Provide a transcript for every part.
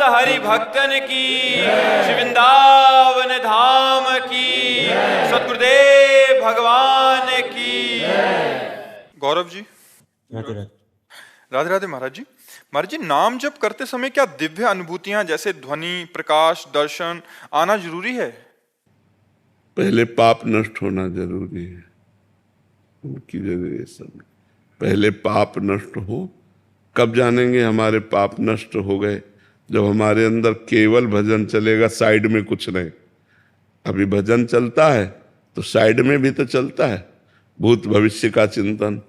हरि भक्तन की, श्री वृंदावन धाम की, सतगुरुदेव भगवान की। गौरव जी, राधे राधे। राधे राधे महाराज जी। महाराज जी, नाम जप करते समय क्या दिव्य अनुभूतियां जैसे ध्वनि, प्रकाश, दर्शन आना जरूरी है? पहले पाप नष्ट होना जरूरी है, उनकी जरूरी सब। पहले पाप नष्ट हो, कब जानेंगे हमारे पाप नष्ट हो गए? जब हमारे अंदर केवल भजन चलेगा, साइड में कुछ नहीं। अभी भजन चलता है तो साइड में भी तो चलता है, भूत भविष्य का चिंतन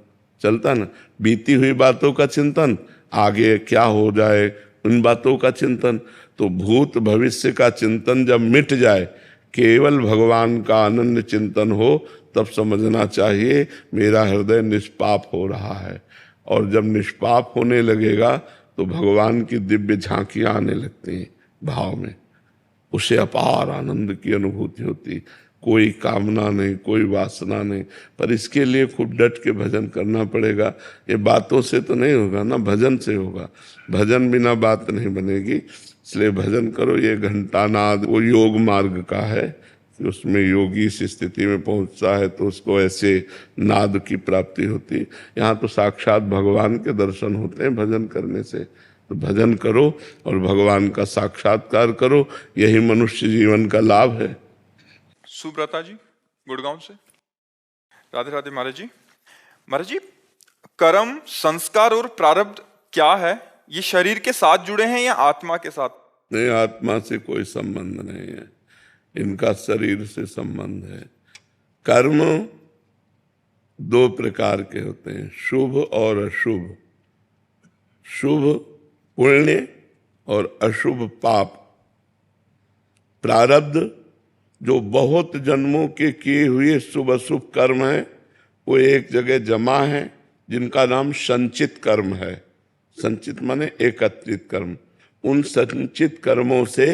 चलता ना, बीती हुई बातों का चिंतन, आगे क्या हो जाए उन बातों का चिंतन। तो भूत भविष्य का चिंतन जब मिट जाए, केवल भगवान का अनन्य चिंतन हो, तब समझना चाहिए मेरा हृदय निष्पाप हो रहा है। और जब निष्पाप होने लगेगा तो भगवान की दिव्य झांकियां आने लगती हैं भाव में, उसे अपार आनंद की अनुभूति होती। कोई कामना नहीं, कोई वासना नहीं, पर इसके लिए खूब डट के भजन करना पड़ेगा। ये बातों से तो नहीं होगा ना, भजन से होगा। भजन बिना बात नहीं बनेगी, इसलिए भजन करो। ये घंटानाद वो योग मार्ग का है कि उसमें योगी इस स्थिति में पहुंचता है तो उसको ऐसे नाद की प्राप्ति होती है। यहाँ तो साक्षात भगवान के दर्शन होते हैं भजन करने से। तो भजन करो और भगवान का साक्षात्कार करो, यही मनुष्य जीवन का लाभ है। सुब्रता जी गुड़गांव से। राधे राधे महाराज जी। महाराज जी, कर्म, संस्कार और प्रारब्ध क्या है? ये शरीर के साथ जुड़े हैं या आत्मा के साथ? नहीं, आत्मा से कोई संबंध नहीं है, इनका शरीर से संबंध है। कर्म दो प्रकार के होते हैं, शुभ और अशुभ। शुभ पुण्य और अशुभ पाप। प्रारब्ध जो बहुत जन्मों के किए हुए शुभ अशुभ कर्म है, वो एक जगह जमा है, जिनका नाम संचित कर्म है। संचित माने एकत्रित कर्म। उन संचित कर्मों से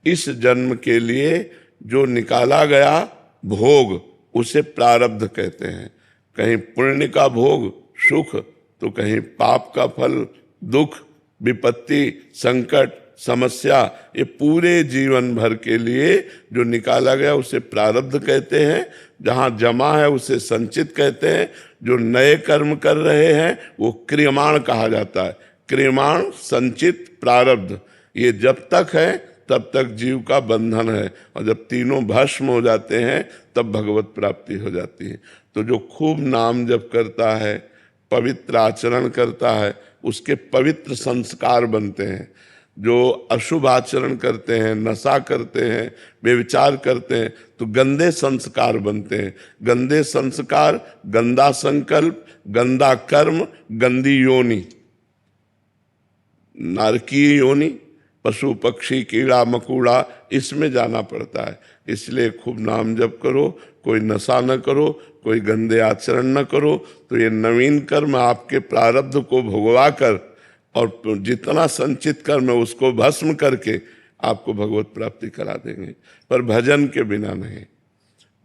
इस जन्म के लिए जो निकाला गया भोग, उसे प्रारब्ध कहते हैं। कहीं पुण्य का भोग सुख, तो कहीं पाप का फल दुख, विपत्ति, संकट, समस्या। ये पूरे जीवन भर के लिए जो निकाला गया उसे प्रारब्ध कहते हैं। जहाँ जमा है उसे संचित कहते हैं। जो नए कर्म कर रहे हैं वो क्रियमाण कहा जाता है। क्रियमाण, संचित, प्रारब्ध, ये जब तक है तब तक जीव का बंधन है, और जब तीनों भस्म हो जाते हैं तब भगवत प्राप्ति हो जाती है। तो जो खूब नाम जप करता है, पवित्र आचरण करता है, उसके पवित्र संस्कार बनते हैं। जो अशुभ आचरण करते हैं, नशा करते हैं, व्यभिचार करते हैं, तो गंदे संस्कार बनते हैं। गंदे संस्कार, गंदा संकल्प, गंदा कर्म, गंदी योनि, नारकीय योनि, पशु पक्षी कीड़ा मकोड़ा, इसमें जाना पड़ता है। इसलिए खूब नाम जप करो, कोई नशा न करो, कोई गंदे आचरण न करो, तो ये नवीन कर्म आपके प्रारब्ध को भोगवा कर और जितना संचित कर्म है उसको भस्म करके आपको भगवत प्राप्ति करा देंगे। पर भजन के बिना नहीं।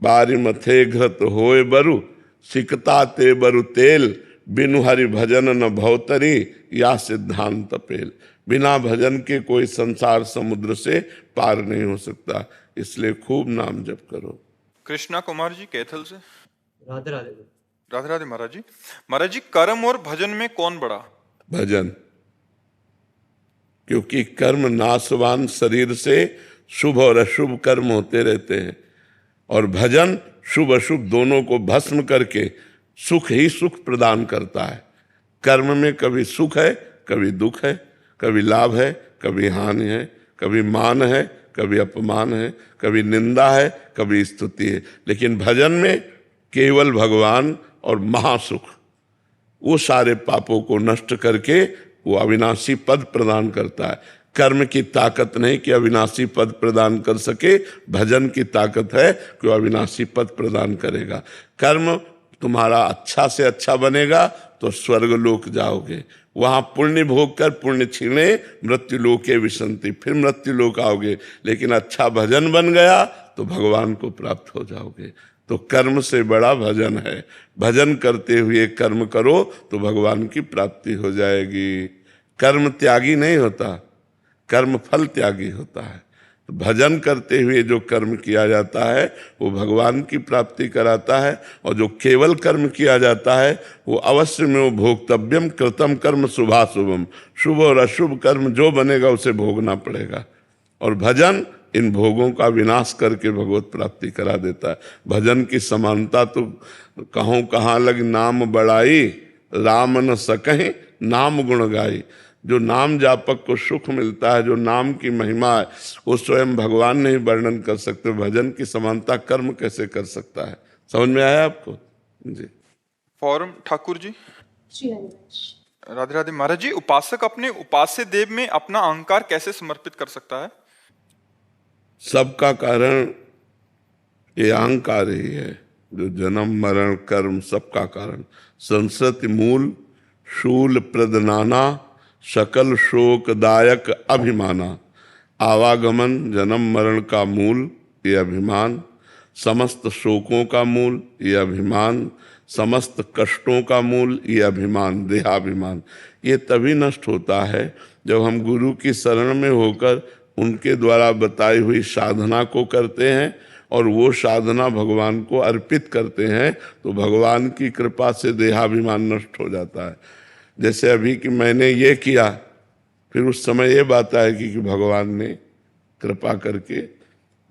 बारी मथे घृत होए बरु, सिकता ते बरु तेल, बिनु हरि भजन न भवतरी, या सिद्धांत पेल। बिना भजन के कोई संसार समुद्र से पार नहीं हो सकता। इसलिए खूब नाम जप करो। कृष्णा कुमार जी कैथल से। राधे राधे। राधे राधे महाराज जी। महाराज जी, कर्म और भजन में कौन बड़ा? भजन, क्योंकि कर्म नाशवान शरीर से शुभ और अशुभ कर्म होते रहते हैं, और भजन शुभ अशुभ दोनों को भस्म करके सुख ही सुख प्रदान करता है। कर्म में कभी सुख है, कभी दुख है, कभी लाभ है, कभी हानि है, कभी मान है, कभी अपमान है, कभी निंदा है, कभी स्तुति है। लेकिन भजन में केवल भगवान और महासुख, वो सारे पापों को नष्ट करके वो अविनाशी पद प्रदान करता है। कर्म की ताकत नहीं कि अविनाशी पद प्रदान कर सके, भजन की ताकत है कि वो अविनाशी पद प्रदान करेगा। कर्म तुम्हारा अच्छा से अच्छा बनेगा तो स्वर्ग लोक जाओगे, वहां पुण्य भोग कर पुण्य छीने मृत्यु लोके विसंति, फिर मृत्यु लोक आओगे। लेकिन अच्छा भजन बन गया तो भगवान को प्राप्त हो जाओगे। तो कर्म से बड़ा भजन है। भजन करते हुए कर्म करो तो भगवान की प्राप्ति हो जाएगी। कर्म त्यागी नहीं होता, कर्म फल त्यागी होता है। तो भजन करते हुए जो कर्म किया जाता है वो भगवान की प्राप्ति कराता है, और जो केवल कर्म किया जाता है वो अवश्य में वो भोक्तव्यम कृतम कर्म शुभाशुभम, शुभ और अशुभ कर्म जो बनेगा उसे भोगना पड़ेगा। और भजन इन भोगों का विनाश करके भगवत प्राप्ति करा देता है। भजन की समानता तो कहूँ कहाँ लग नाम बढ़ाई, राम न सकहीं नाम गुण गाई। जो नाम जापक को सुख मिलता है, जो नाम की महिमा है, वो स्वयं भगवान नहीं वर्णन कर सकते। भजन की समानता कर्म कैसे कर सकता है? समझ में आया आपको जी? फॉरम ठाकुर जी। श्री हरिवंश। राधे राधे महाराज जी, उपासक अपने उपास्य देव में अपना अहंकार कैसे समर्पित कर सकता है? सबका कारण ये अहंकार ही है, जो जन्म मरण कर्म सबका कारण। संसति मूल शूल प्रदनाना, सकल शोकदायक अभिमाना। आवागमन जन्म मरण का मूल ये अभिमान, समस्त शोकों का मूल ये अभिमान, समस्त कष्टों का मूल ये अभिमान, देहाभिमान। ये तभी नष्ट होता है जब हम गुरु की शरण में होकर उनके द्वारा बताई हुई साधना को करते हैं और वो साधना भगवान को अर्पित करते हैं, तो भगवान की कृपा से देहाभिमान नष्ट हो जाता है। जैसे अभी कि मैंने ये किया, फिर उस समय ये बात है कि भगवान ने कृपा करके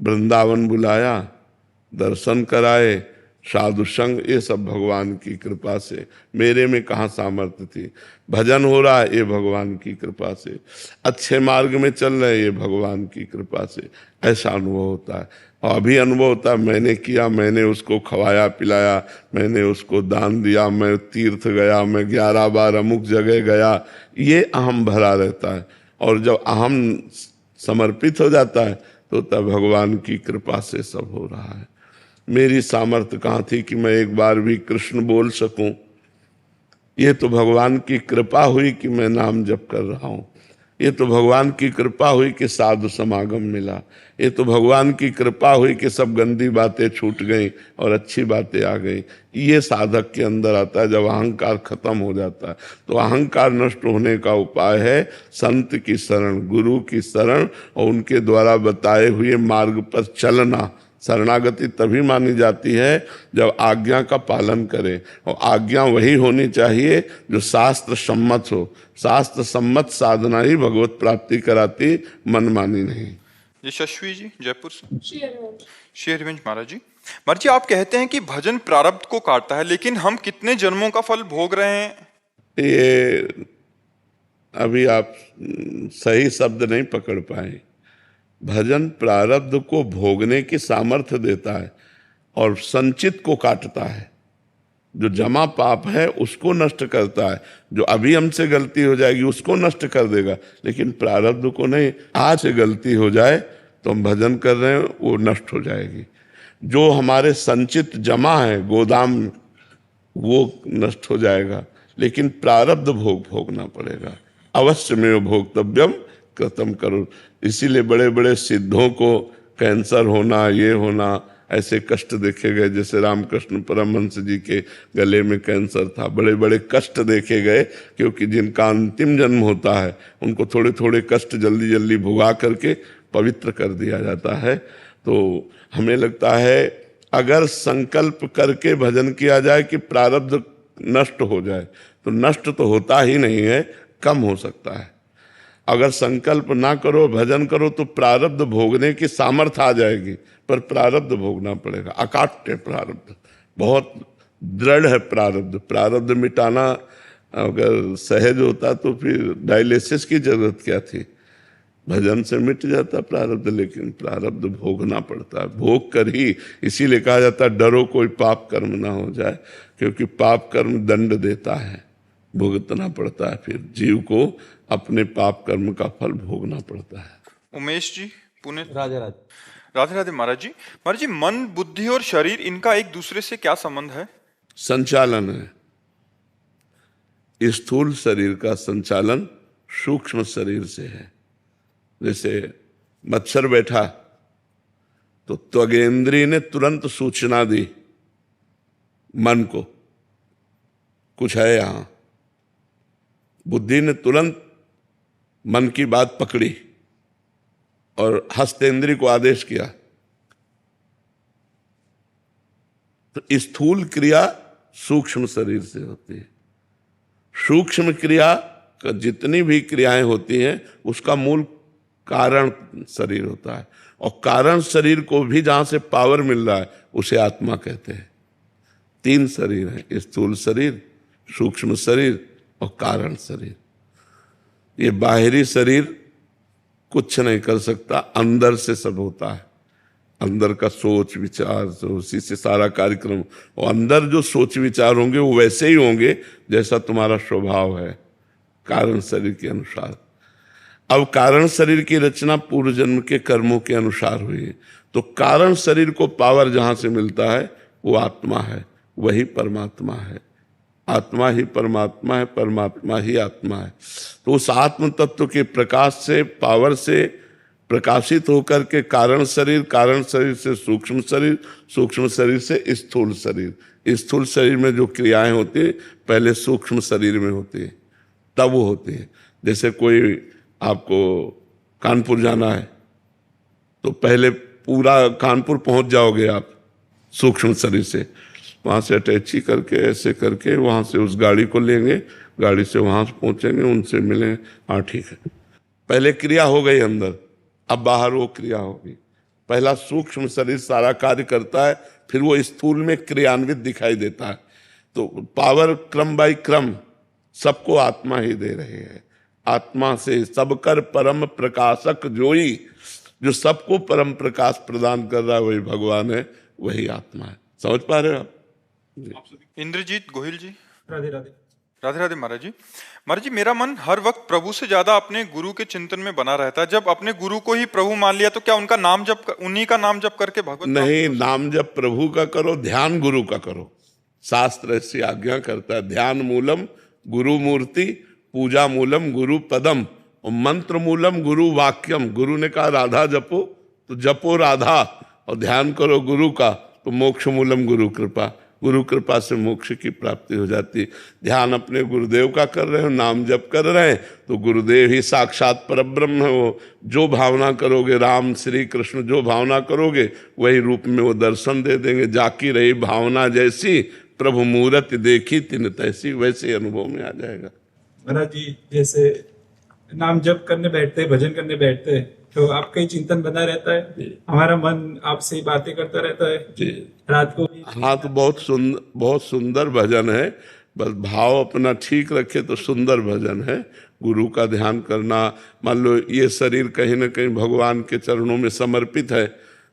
वृंदावन बुलाया, दर्शन कराए, साधु संग, ये सब भगवान की कृपा से। मेरे में कहाँ सामर्थ्य थी? भजन हो रहा है ये भगवान की कृपा से, अच्छे मार्ग में चल रहे ये भगवान की कृपा से। ऐसा अनुभव होता है। और अभी अनुभव होता है मैंने किया, मैंने उसको खवाया पिलाया, मैंने उसको दान दिया, मैं तीर्थ गया, मैं 11 बार अमुक जगह गया, ये अहम भरा रहता है। और जब अहम समर्पित हो जाता है तो तब भगवान की कृपा से सब हो रहा है। मेरी सामर्थ्य कहाँ थी कि मैं एक बार भी कृष्ण बोल सकूं? ये तो भगवान की कृपा हुई कि मैं नाम जप कर रहा हूँ। ये तो भगवान की कृपा हुई कि साधु समागम मिला। ये तो भगवान की कृपा हुई कि सब गंदी बातें छूट गई और अच्छी बातें आ गई। ये साधक के अंदर आता है जब अहंकार खत्म हो जाता है। तो अहंकार नष्ट होने का उपाय है संत की शरण, गुरु की शरण और उनके द्वारा बताए हुए मार्ग पर चलना। शरणागति तभी मानी जाती है जब आज्ञा का पालन करें, और आज्ञा वही होनी चाहिए जो शास्त्र सम्मत हो। शास्त्र सम्मत साधना ही भगवत प्राप्ति कराती, मनमानी नहीं। यशस्वी जी जयपुर से। श्री हरिवंश। श्री हरिवंश महाराज जी, महाराज जी आप कहते हैं कि भजन प्रारब्ध को काटता है, लेकिन हम कितने जन्मों का फल भोग रहे हैं? ये अभी आप सही शब्द नहीं पकड़ पाए। भजन प्रारब्ध को भोगने की सामर्थ्य देता है और संचित को काटता है। जो जमा पाप है उसको नष्ट करता है, जो अभी हमसे गलती हो जाएगी उसको नष्ट कर देगा, लेकिन प्रारब्ध को नहीं। आज से गलती हो जाए तो हम भजन कर रहे हैं वो नष्ट हो जाएगी। जो हमारे संचित जमा है गोदाम, वो नष्ट हो जाएगा, लेकिन प्रारब्ध भोग भोगना पड़ेगा। अवश्य में वो भोक्तव्यम कृतम करो। इसीलिए बड़े बड़े सिद्धों को कैंसर होना, ये होना, ऐसे कष्ट देखे गए। जैसे रामकृष्ण परमहंस जी के गले में कैंसर था, बड़े बड़े कष्ट देखे गए, क्योंकि जिनका अंतिम जन्म होता है उनको थोड़े थोड़े कष्ट जल्दी जल्दी भुगा करके पवित्र कर दिया जाता है। तो हमें लगता है अगर संकल्प करके भजन किया जाए कि प्रारब्ध नष्ट हो जाए, तो नष्ट तो होता ही नहीं है, कम हो सकता है। अगर संकल्प ना करो, भजन करो, तो प्रारब्ध भोगने की सामर्थ्य आ जाएगी, पर प्रारब्ध भोगना पड़ेगा। अकाट्य प्रारब्ध, बहुत दृढ़ है प्रारब्ध। प्रारब्ध मिटाना अगर सहज होता तो फिर डायलिसिस की जरूरत क्या थी? भजन से मिट जाता प्रारब्ध, लेकिन प्रारब्ध भोगना पड़ता है। भोग कर ही, इसीलिए कहा जाता है डरो कोई पाप कर्म ना हो जाए, क्योंकि पाप कर्म दंड देता है, भुगतना पड़ता है। फिर जीव को अपने पाप कर्म का फल भोगना पड़ता है। उमेश जी पुणे। राधे राधे। राधे राधे महाराज जी। महाराज जी, मन बुद्धि और शरीर, इनका एक दूसरे से क्या संबंध है? संचालन है। स्थूल शरीर का संचालन सूक्ष्म शरीर से है। जैसे मच्छर बैठा तो त्वगेंद्री ने तुरंत सूचना दी मन को, कुछ है यहां। बुद्धि ने तुरंत मन की बात पकड़ी और हस्तेंद्री को आदेश किया। तो स्थूल क्रिया सूक्ष्म शरीर से होती है। सूक्ष्म क्रिया का जितनी भी क्रियाएं होती हैं उसका मूल कारण शरीर होता है, और कारण शरीर को भी जहां से पावर मिल रहा है उसे आत्मा कहते हैं। 3 शरीर हैं, स्थूल शरीर, सूक्ष्म शरीर और कारण शरीर। ये बाहरी शरीर कुछ नहीं कर सकता, अंदर से सब होता है। अंदर का सोच विचार, तो उसी से सारा कार्यक्रम, और अंदर जो सोच विचार होंगे वो वैसे ही होंगे जैसा तुम्हारा स्वभाव है कारण शरीर के अनुसार। अब कारण शरीर की रचना पूर्व जन्म के कर्मों के अनुसार हुई है। तो कारण शरीर को पावर जहां से मिलता है वो आत्मा है, वही परमात्मा है। आत्मा ही परमात्मा है, परमात्मा ही आत्मा है। तो उस आत्म तत्व के प्रकाश से, पावर से प्रकाशित होकर के कारण शरीर से सूक्ष्म शरीर, सूक्ष्म शरीर से स्थूल शरीर। स्थूल शरीर में जो क्रियाएं होती हैं पहले सूक्ष्म शरीर में होती है, तब वो होती है। जैसे कोई आपको कानपुर जाना है तो पहले पूरा कानपुर पहुंच जाओगे आप सूक्ष्म शरीर से, वहां से अटैची करके ऐसे करके वहां से उस गाड़ी को लेंगे, गाड़ी से वहां से पहुंचेंगे, उनसे मिलें, हाँ ठीक है, पहले क्रिया हो गई अंदर, अब बाहर वो क्रिया होगी। पहला सूक्ष्म शरीर सारा कार्य करता है, फिर वो स्थूल में क्रियान्वित दिखाई देता है। तो पावर क्रम बाय क्रम सबको आत्मा ही दे रहे हैं। आत्मा से सबकर परम प्रकाशक जोई, जो सबको परम प्रकाश प्रदान कर रहा है वही भगवान है, वही आत्मा है। समझ पा रहे हो आप? इंद्रजीत गोहिल जी। राधे राधे। राधे राधे महाराज जी। महाराज जी, मेरा मन हर वक्त प्रभु से ज्यादा अपने गुरु के चिंतन में बना रहता है। जब अपने गुरु को ही प्रभु मान लिया तो क्या उनका नाम जप, उन्हीं का नाम जप करके भगवत नहीं, नाम जप प्रभु का करो, ध्यान गुरु का करो। शास्त्र ऐसी आज्ञा करता है, ध्यान मूलम गुरु मूर्ति, पूजा मूलम गुरु पदम, और मंत्र मूलम गुरु वाक्यम। गुरु ने कहा राधा जपो तो जपो राधा, और ध्यान करो गुरु का तो मोक्ष मूलम गुरु कृपा। गुरु कृपा से मोक्ष की प्राप्ति हो जाती है। ध्यान अपने गुरुदेव का कर रहे हो, नाम जप कर रहे हैं तो गुरुदेव ही साक्षात परब्रह्म है। वो जो भावना करोगे, राम श्री कृष्ण जो भावना करोगे वही रूप में वो दर्शन दे देंगे। जाकी रही भावना जैसी, प्रभु मूरत देखी तिन तैसी, वैसे अनुभव में आ जाएगा। महाराज जी, जैसे नाम जप करने बैठते, भजन करने बैठते तो आपका ही चिंतन बना रहता है, हमारा मन आपसे बातें करता रहता है जी। रात को भी। हाँ, तो बहुत सुंदर भजन है। बस भाव अपना ठीक रखे तो सुंदर भजन है। गुरु का ध्यान करना, मान लो ये शरीर कहीं ना कहीं भगवान के चरणों में समर्पित है,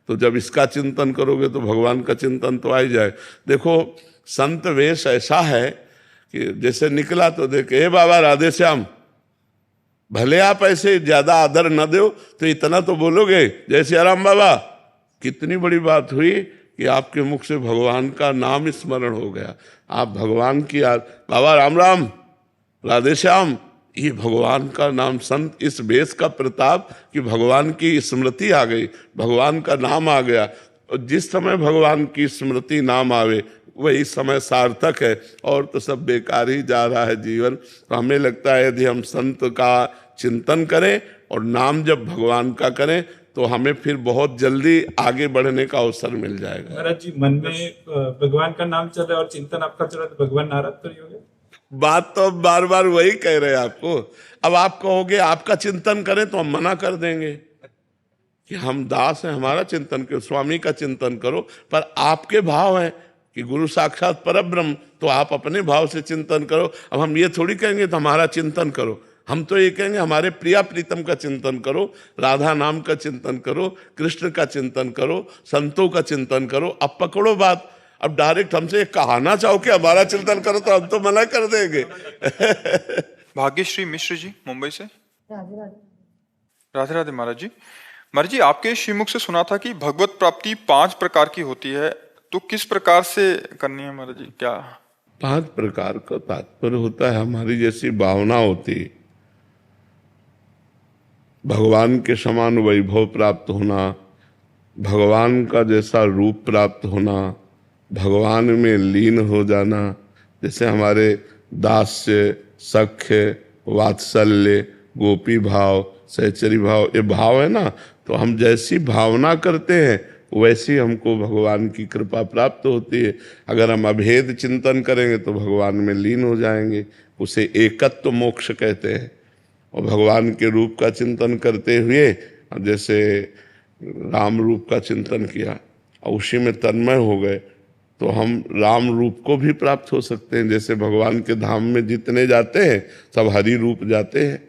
तो जब इसका चिंतन करोगे तो भगवान का चिंतन तो आ ही जाए। देखो, संत वेश ऐसा है कि जैसे निकला तो देखे, हे बाबा राधे श्याम, भले आप ऐसे ज्यादा आदर न दो तो इतना तो बोलोगे जय श्री राम बाबा। कितनी बड़ी बात हुई कि आपके मुख से भगवान का नाम स्मरण हो गया। आप भगवान की बाबा राम राम, राधे श्याम, ये भगवान का नाम। संत इस वेश का प्रताप कि भगवान की स्मृति आ गई, भगवान का नाम आ गया। और जिस समय भगवान की स्मृति नाम आवे वही समय सार्थक है, और तो सब बेकार ही जा रहा है जीवन। तो हमें लगता है यदि हम संत का चिंतन करें और नाम जब भगवान का करें तो हमें फिर बहुत जल्दी आगे बढ़ने का अवसर मिल जाएगा। महाराज जी, मन में भगवान का नाम चल रहा है और चिंतन आपका चल रहा है तो भगवान नाराज तो नहीं हो गए? बात तो बार बार वही कह रहे हैं आपको। अब आप कहोगे आपका चिंतन करें तो हम मना कर देंगे कि हम दास हैं, हमारा चिंतन करो, स्वामी का चिंतन करो। पर आपके भाव है कि गुरु साक्षात परब्रह्म, तो आप अपने भाव से चिंतन करो। अब हम ये थोड़ी कहेंगे तो हमारा चिंतन करो, हम तो ये कहेंगे हमारे प्रिया प्रीतम का चिंतन करो, राधा नाम का चिंतन करो, कृष्ण का चिंतन करो, संतों का चिंतन करो। अब पकड़ो बात। अब डायरेक्ट हमसे कहना चाहो कि हमारा चिंतन करो तो हम तो मना कर देंगे। भाग्यश्री मिश्र जी मुंबई से। राधे राधे महाराज जी। महाराज जी, आपके श्रीमुख से सुना था कि भगवत प्राप्ति 5 प्रकार की होती है, तो किस प्रकार से करनी है महाराज जी? क्या 5 प्रकार का तात्पर्य होता है? हमारी जैसी भावना होती, भगवान के समान वैभव प्राप्त होना, भगवान का जैसा रूप प्राप्त होना, भगवान में लीन हो जाना। जैसे हमारे दास्य, सख्य, वात्सल्य, गोपी भाव, सहचरी भाव, ये भाव है ना, तो हम जैसी भावना करते हैं वैसी हमको भगवान की कृपा प्राप्त होती है। अगर हम अभेद चिंतन करेंगे तो भगवान में लीन हो जाएंगे, उसे एकत्व मोक्ष कहते हैं। और भगवान के रूप का चिंतन करते हुए जैसे राम रूप का चिंतन किया और उसी में तन्मय हो गए तो हम राम रूप को भी प्राप्त हो सकते हैं। जैसे भगवान के धाम में जितने जाते हैं सब हरि रूप जाते हैं,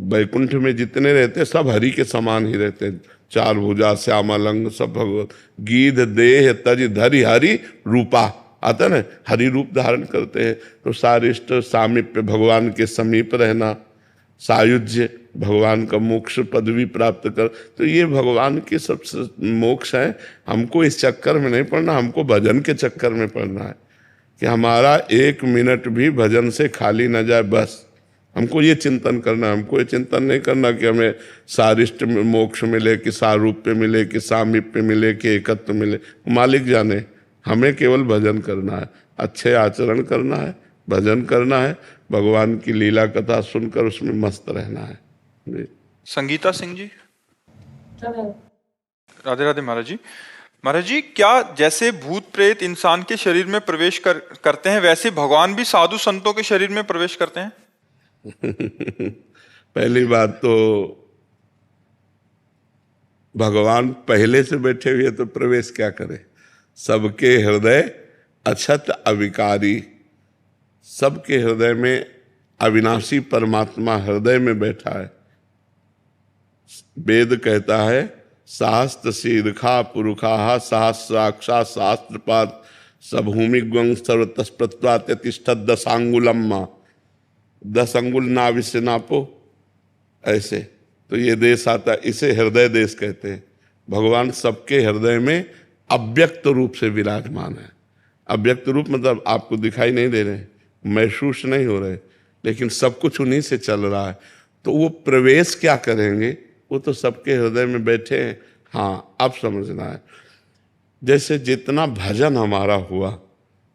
वैकुंठ में जितने रहते हैं सब हरि के समान ही रहते हैं। चार भुजा श्यामालंग सब भगवत, गीध देह तज धरि हरि रूपा आता है ना, हरि रूप धारण करते हैं। तो सारिष्ट सामीप्य, भगवान के समीप रहना, सायुज्य, भगवान का मोक्ष पदवी प्राप्त कर, तो ये भगवान के सब मोक्ष है। हमको इस चक्कर में नहीं पड़ना, हमको भजन के चक्कर में पड़ना है कि हमारा 1 मिनट भी भजन से खाली न जाए। बस हमको ये चिंतन करना, हमको ये चिंतन नहीं करना कि हमें सारिष्ट मोक्ष मिले, कि सारूप्य मिले, कि सामीप्य मिले, कि एकत्व मिले। मालिक जाने, हमें केवल भजन करना है, अच्छे आचरण करना है, भजन करना है, भगवान की लीला कथा सुनकर उसमें मस्त रहना है। संगीता सिंह जी। राधे राधे महाराज जी। महाराज जी, क्या जैसे भूत प्रेत इंसान के शरीर में प्रवेश करते हैं वैसे भगवान भी साधु संतों के शरीर में प्रवेश करते हैं? पहली बात तो भगवान पहले से बैठे हुए तो प्रवेश क्या करे, सबके हृदय अछत अविकारी, सबके हृदय में अविनाशी परमात्मा हृदय में बैठा है। वेद कहता है सहस्त्र शीर्षा पुरुषा सहस्राक्षा शास्त्रपाद सभूमि ग्वं सर्वतस्प्रत्वात्यतिष्ठत 10 अंगुलम, 10 अंगुल नाभि से नापो, ऐसे। तो ये देश आता है, इसे हृदय देश कहते हैं। भगवान सबके हृदय में अव्यक्त रूप से विराजमान है। अव्यक्त रूप मतलब आपको दिखाई नहीं दे रहे, महसूस नहीं हो रहे, लेकिन सब कुछ उन्हीं से चल रहा है। तो वो प्रवेश क्या करेंगे, वो तो सबके हृदय में बैठे हैं। हाँ, अब समझना है, जैसे जितना भजन हमारा हुआ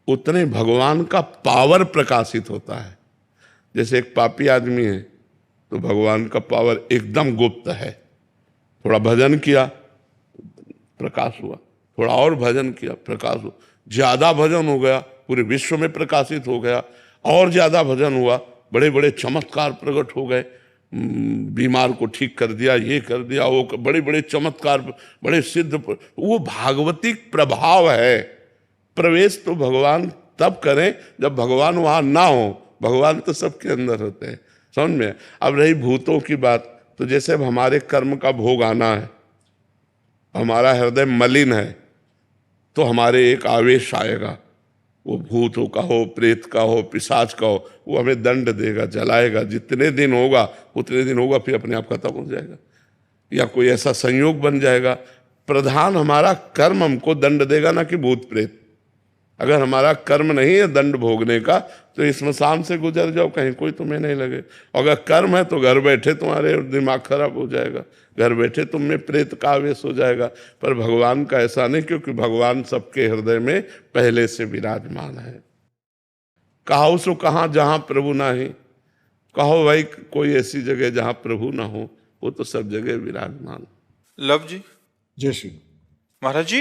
उतने भगवान का पावर प्रकाशित होता है। जैसे एक पापी आदमी है तो भगवान का पावर एकदम गुप्त है। थोड़ा भजन किया प्रकाश हुआ, थोड़ा और भजन किया प्रकाश हुआ, ज्यादा भजन हो गया पूरे विश्व में प्रकाशित हो गया, और ज्यादा भजन हुआ बड़े बड़े चमत्कार प्रकट हो गए, बीमार को ठीक कर दिया, ये कर दिया, वो बड़े बड़े चमत्कार, बड़े सिद्ध, वो भागवतिक प्रभाव है। प्रवेश तो भगवान तब करें जब भगवान वहां ना हो, भगवान तो सबके अंदर होते हैं, समझ में। अब रही भूतों की बात, तो जैसे अब हमारे कर्म का भोग आना है, हमारा हृदय मलिन है तो हमारे एक आवेश आएगा, वो भूतों का हो, प्रेत का हो, पिशाच का हो, वो हमें दंड देगा, जलाएगा। जितने दिन होगा उतने दिन होगा, फिर अपने आप खत्म हो जाएगा, या कोई ऐसा संयोग बन जाएगा। प्रधान हमारा कर्म हमको दंड देगा, ना कि भूत प्रेत। अगर हमारा कर्म नहीं है दंड भोगने का तो इस स्मशान से गुजर जाओ, कहीं कोई तुम्हें नहीं लगे। अगर कर्म है तो घर बैठे तुम्हारे दिमाग खराब हो जाएगा, घर बैठे तुम में प्रेत का आवेश हो जाएगा। पर भगवान का ऐसा नहीं, क्योंकि भगवान सबके हृदय में पहले से विराजमान है। कहो सो कहाँ जहाँ प्रभु ना ही, कहो भाई कोई ऐसी जगह जहाँ प्रभु ना हो, वो तो सब जगह विराजमान। लव जी। जय श्री महाराज जी,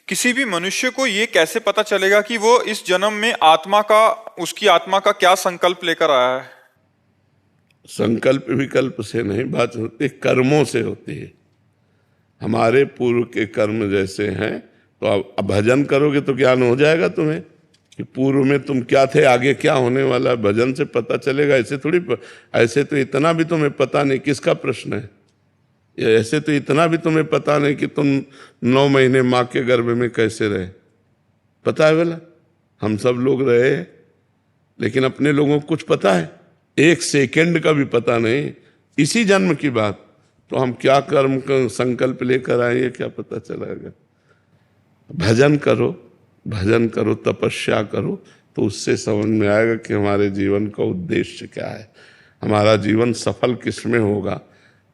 किसी भी मनुष्य को ये कैसे पता चलेगा कि वो इस जन्म में आत्मा का, उसकी आत्मा का क्या संकल्प लेकर आया है? संकल्प विकल्प से नहीं बात होती, कर्मों से होती है। हमारे पूर्व के कर्म जैसे हैं, तो अब भजन करोगे तो ज्ञान हो जाएगा तुम्हें कि पूर्व में तुम क्या थे, आगे क्या होने वाला है। भजन से पता चलेगा, ऐसे थोड़ी। ऐसे तो इतना भी तुम्हें पता नहीं, किसका प्रश्न है। ऐसे तो इतना भी तुम्हें पता नहीं कि तुम 9 महीने माँ के गर्भ में कैसे रहे, पता है बोला? हम सब लोग रहे, लेकिन अपने लोगों को कुछ पता है? 1 सेकंड का भी पता नहीं। इसी जन्म की बात, तो हम क्या कर्म का संकल्प लेकर आए, ये क्या पता चलेगा। भजन करो, भजन करो, तपस्या करो, तो उससे समझ में आएगा कि हमारे जीवन का उद्देश्य क्या है, हमारा जीवन सफल किस में होगा।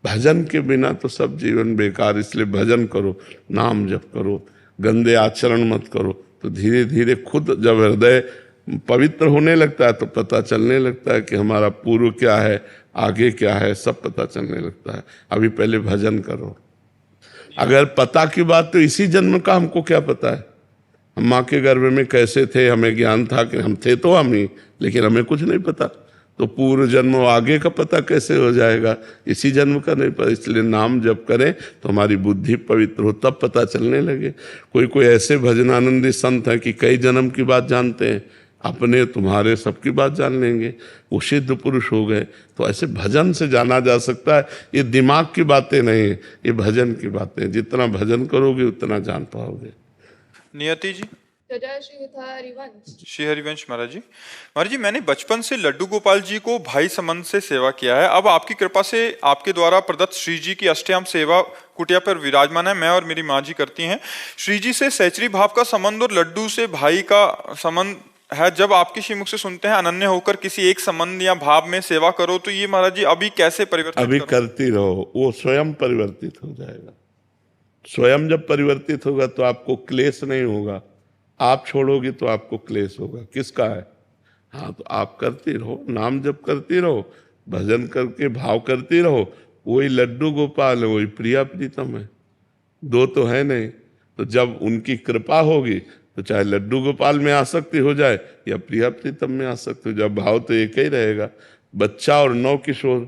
भजन के बिना तो सब जीवन बेकार। इसलिए भजन करो, नाम जप करो, गंदे आचरण मत करो, तो धीरे धीरे खुद जब हृदय पवित्र होने लगता है तो पता चलने लगता है कि हमारा पूर्व क्या है, आगे क्या है, सब पता चलने लगता है। अभी पहले भजन करो। अगर पता की बात तो इसी जन्म का हमको क्या पता है? हम माँ के गर्भ में कैसे थे, हमें ज्ञान था कि हम थे तो हम ही, लेकिन हमें कुछ नहीं पता। तो पूर्व जन्म आगे का पता कैसे हो जाएगा? इसी जन्म का नहीं पता। इसलिए नाम जप करें तो हमारी बुद्धि पवित्र हो, तब पता चलने लगे। कोई कोई ऐसे भजनानंदी संत हैं कि कई जन्म की बात जानते हैं, अपने तुम्हारे सबकी बात जान लेंगे, वो सिद्ध पुरुष हो गए। तो ऐसे भजन से जाना जा सकता है। ये दिमाग की बातें नहीं, ये भजन की बातें। जितना भजन करोगे उतना जान पाओगे। नियति जी। जय श्री हरिवंश। श्री हरिवंश महाराज जी। महाराज जी, मैंने बचपन से लड्डू गोपाल जी को भाई संबंध से सेवा किया है। अब आपकी कृपा से आपके द्वारा प्रदत्त श्री जी की अष्टयाम सेवा कुटिया पर विराजमान है। मैं और मेरी माँ जी करती हैं। श्री जी से सहचरी भाव का संबंध और लड्डू से भाई का संबंध है। जब आपके श्रीमुख से सुनते हैं अनन्य होकर किसी एक संबंध या भाव में सेवा करो, तो ये महाराज जी अभी कैसे परिवर्तित अभी करो? करती रहो, वो स्वयं परिवर्तित हो जाएगा। स्वयं जब परिवर्तित होगा तो आपको क्लेश नहीं होगा। आप छोड़ोगे तो आपको क्लेश होगा। किसका है? हाँ, तो आप करती रहो, नाम जप करती रहो, भजन करके भाव करती रहो। वही लड्डू गोपाल है, वही प्रिया प्रीतम है, दो तो है नहीं। तो जब उनकी कृपा होगी तो चाहे लड्डू गोपाल में आसक्ति हो जाए या प्रिया प्रीतम में आसक्ति हो जाए, भाव तो एक ही रहेगा। बच्चा और नौ किशोर,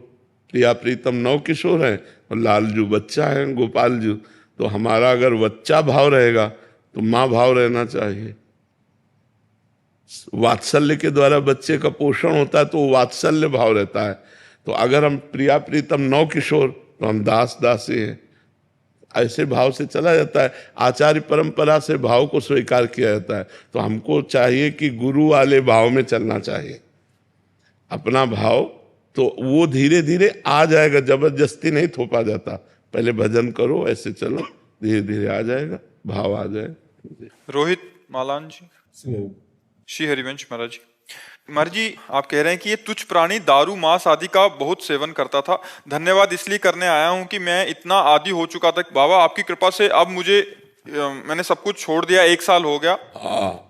प्रिया प्रीतम नौ किशोर हैं और लालजू बच्चा है, गोपाल जू। तो हमारा अगर बच्चा भाव रहेगा तो माँ भाव रहना चाहिए। वात्सल्य के द्वारा बच्चे का पोषण होता है तो वो वात्सल्य भाव रहता है। तो अगर हम प्रिया प्रीतम नौ किशोर तो हम दास दासी हैं, ऐसे भाव से चला जाता है। आचार्य परंपरा से भाव को स्वीकार किया जाता है। तो हमको चाहिए कि गुरु वाले भाव में चलना चाहिए। अपना भाव तो वो धीरे धीरे आ जाएगा, जबरदस्ती नहीं थोपा जाता। पहले भजन करो, ऐसे चलो, धीरे धीरे आ जाएगा, भाव आ जाएगा। रोहित मालान जी। श्री हरिवंश महाराज जी। महाराज जी, आप कह रहे हैं कि ये तुच्छ प्राणी दारू मांस आदि का बहुत सेवन करता था। धन्यवाद इसलिए करने आया हूं कि मैं इतना आदी हो चुका था। बाबा आपकी कृपा से अब मैंने सब कुछ छोड़ दिया, 1 साल हो गया। हाँ,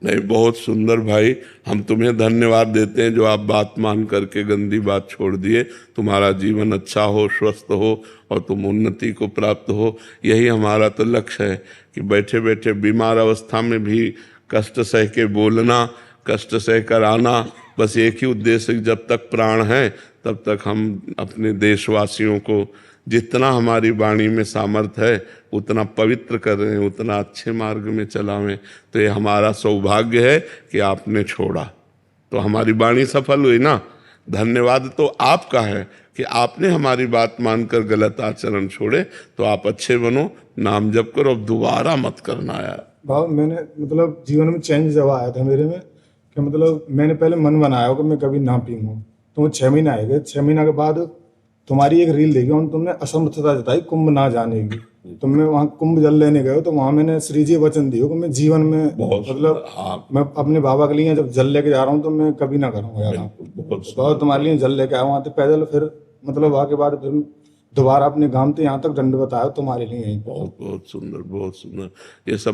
नहीं, बहुत सुंदर भाई। हम तुम्हें धन्यवाद देते हैं जो आप बात मान करके गंदी बात छोड़ दिए। तुम्हारा जीवन अच्छा हो, स्वस्थ हो और तुम उन्नति को प्राप्त हो, यही हमारा तो लक्ष्य है कि बैठे बैठे बीमार अवस्था में भी कष्ट सह के बोलना, कष्ट सह कर आना, बस एक ही उद्देश्य, जब तक प्राण है तब तक हम अपने देशवासियों को जितना हमारी वाणी में सामर्थ्य है उतना पवित्र कर रहे हैं, उतना अच्छे मार्ग में चलावें। तो ये हमारा सौभाग्य है कि आपने छोड़ा, तो हमारी वाणी सफल हुई ना। धन्यवाद तो आपका है कि आपने हमारी बात मानकर गलत आचरण छोड़े। तो आप अच्छे बनो, नाम जप करो, अब दोबारा मत करना यार। भाव मैंने मतलब जीवन में चेंज जब आया था मेरे में कि मतलब मैंने पहले मन बनाया कि मैं कभी ना पीऊँ। तो वो 6 महीने आए गए। 6 महीने के बाद तुम्हारी एक रील देखी और तुमने असमर्थता जताई कुंभ ना जाने की। तो मैं वहाँ कुंभ जल लेने गए, तो वहाँ मैंने श्री जी वचन दिया कि मैं जीवन में मतलब मैं अपने बाबा के लिए जब जल लेके जा रहा हूँ तो मैं कभी ना करूँगा यार। तो तुम्हारे लिए जल लेके आया वहाँ से पैदल, फिर मतलब वहाँ के बाद फिर दोबारा अपने गांव से यहाँ तक दंडवत आया तुम्हारे लिए। बहुत बहुत सुंदर, बहुत सुंदर। ये सब